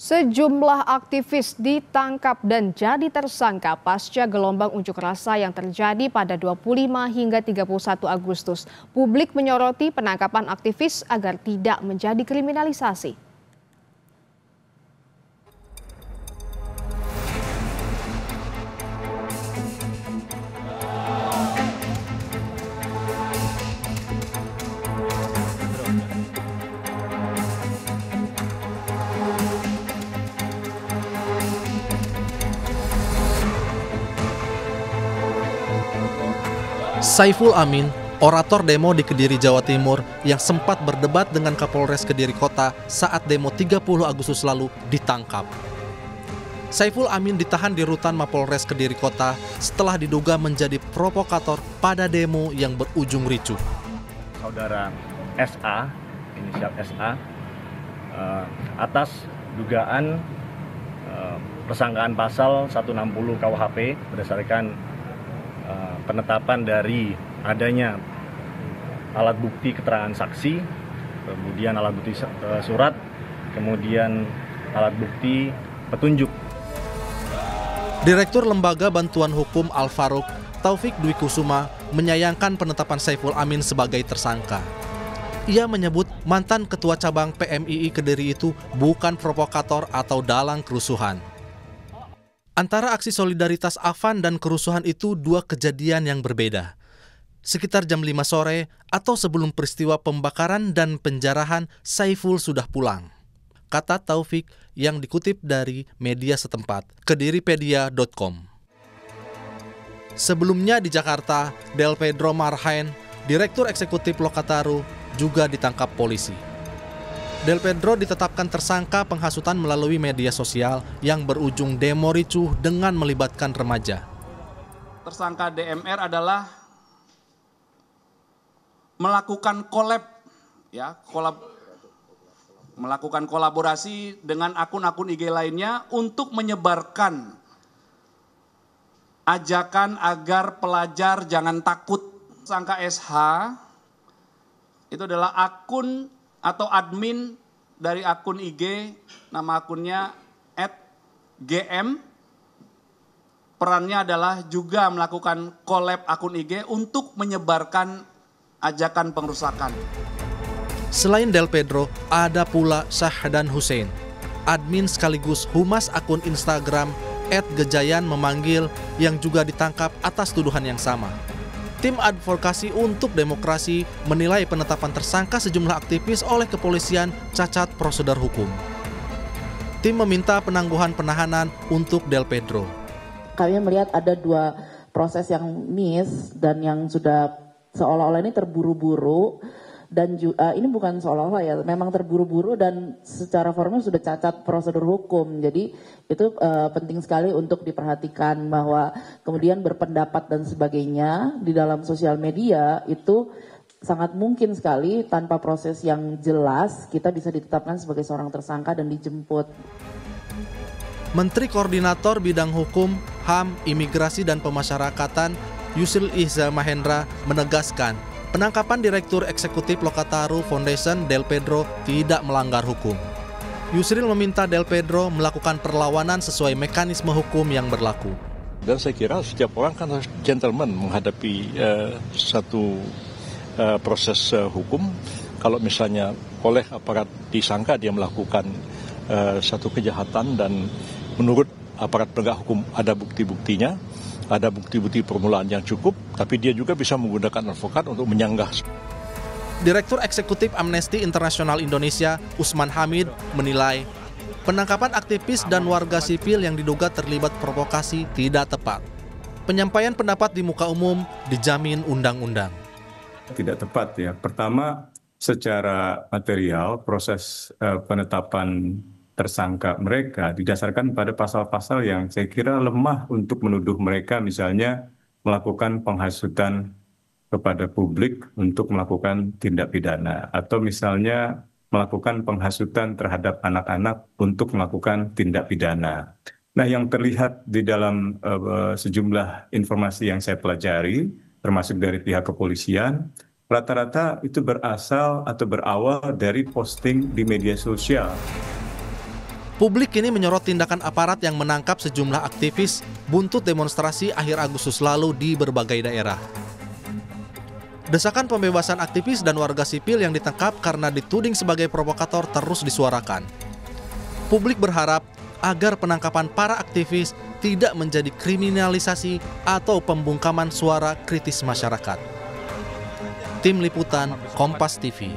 Sejumlah aktivis ditangkap dan jadi tersangka pasca gelombang unjuk rasa yang terjadi pada 25 hingga 31 Agustus. Publik menyoroti penangkapan aktivis agar tidak menjadi kriminalisasi. Saiful Amin, orator demo di Kediri, Jawa Timur yang sempat berdebat dengan Kapolres Kediri Kota saat demo 30 Agustus lalu ditangkap. Saiful Amin ditahan di rutan Mapolres Kediri Kota setelah diduga menjadi provokator pada demo yang berujung ricuh. Saudara SA, inisial SA, atas dugaan persangkaan pasal 160 KUHP berdasarkan penetapan dari adanya alat bukti keterangan saksi, kemudian alat bukti surat, kemudian alat bukti petunjuk. Direktur Lembaga Bantuan Hukum Al-Faruq, Taufik Dwi Kusuma, menyayangkan penetapan Saiful Amin sebagai tersangka. Ia menyebut mantan Ketua Cabang PMII Kediri itu bukan provokator atau dalang kerusuhan. Antara aksi solidaritas Afan dan kerusuhan itu dua kejadian yang berbeda. Sekitar jam 5 sore atau sebelum peristiwa pembakaran dan penjarahan, Saiful sudah pulang. Kata Taufik yang dikutip dari media setempat, kediripedia.com. Sebelumnya di Jakarta, Del Pedro Marhain, Direktur Eksekutif Lokataru, juga ditangkap polisi. Del Pedro ditetapkan tersangka penghasutan melalui media sosial yang berujung demo ricuh dengan melibatkan remaja. Tersangka DMR adalah melakukan melakukan kolaborasi dengan akun-akun IG lainnya untuk menyebarkan ajakan agar pelajar jangan takut. Tersangka SH itu adalah akun atau admin dari akun IG, nama akunnya @gm. Perannya adalah juga melakukan collab akun IG untuk menyebarkan ajakan pengerusakan. Selain Del Pedro, ada pula Syahdan Hussein, admin sekaligus humas akun Instagram @gejayan memanggil yang juga ditangkap atas tuduhan yang sama. Tim Advokasi untuk Demokrasi menilai penetapan tersangka sejumlah aktivis oleh kepolisian cacat prosedur hukum. Tim meminta penangguhan penahanan untuk Del Pedro. Kami melihat ada dua proses yang miss dan yang sudah seolah-olah ini terburu-buru. Dan ini bukan seolah-olah ya, memang terburu-buru dan secara formal sudah cacat prosedur hukum. Jadi itu penting sekali untuk diperhatikan bahwa kemudian berpendapat dan sebagainya di dalam sosial media itu sangat mungkin sekali tanpa proses yang jelas kita bisa ditetapkan sebagai seorang tersangka dan dijemput. Menteri Koordinator Bidang Hukum, HAM, Imigrasi dan Pemasyarakatan Yusril Iza Mahendra menegaskan penangkapan Direktur Eksekutif Lokataru Foundation Del Pedro tidak melanggar hukum. Yusril meminta Del Pedro melakukan perlawanan sesuai mekanisme hukum yang berlaku. Dan saya kira setiap orang kan harus gentleman menghadapi satu proses hukum. Kalau misalnya oleh aparat disangka dia melakukan satu kejahatan dan menurut aparat penegak hukum ada bukti-buktinya, ada bukti-bukti permulaan yang cukup, tapi dia juga bisa menggunakan advokat untuk menyanggah. Direktur Eksekutif Amnesty International Indonesia, Usman Hamid, menilai penangkapan aktivis dan warga sipil yang diduga terlibat provokasi tidak tepat. Penyampaian pendapat di muka umum dijamin undang-undang. Tidak tepat ya. Pertama, secara material proses penetapan tersangka mereka didasarkan pada pasal-pasal yang saya kira lemah untuk menuduh mereka misalnya melakukan penghasutan kepada publik untuk melakukan tindak pidana atau misalnya melakukan penghasutan terhadap anak-anak untuk melakukan tindak pidana. Nah, yang terlihat di dalam sejumlah informasi yang saya pelajari termasuk dari pihak kepolisian, rata-rata itu berasal atau berawal dari posting di media sosial. Publik kini menyorot tindakan aparat yang menangkap sejumlah aktivis buntut demonstrasi akhir Agustus lalu di berbagai daerah. Desakan pembebasan aktivis dan warga sipil yang ditangkap karena dituding sebagai provokator terus disuarakan. Publik berharap agar penangkapan para aktivis tidak menjadi kriminalisasi atau pembungkaman suara kritis masyarakat. Tim Liputan Kompas TV.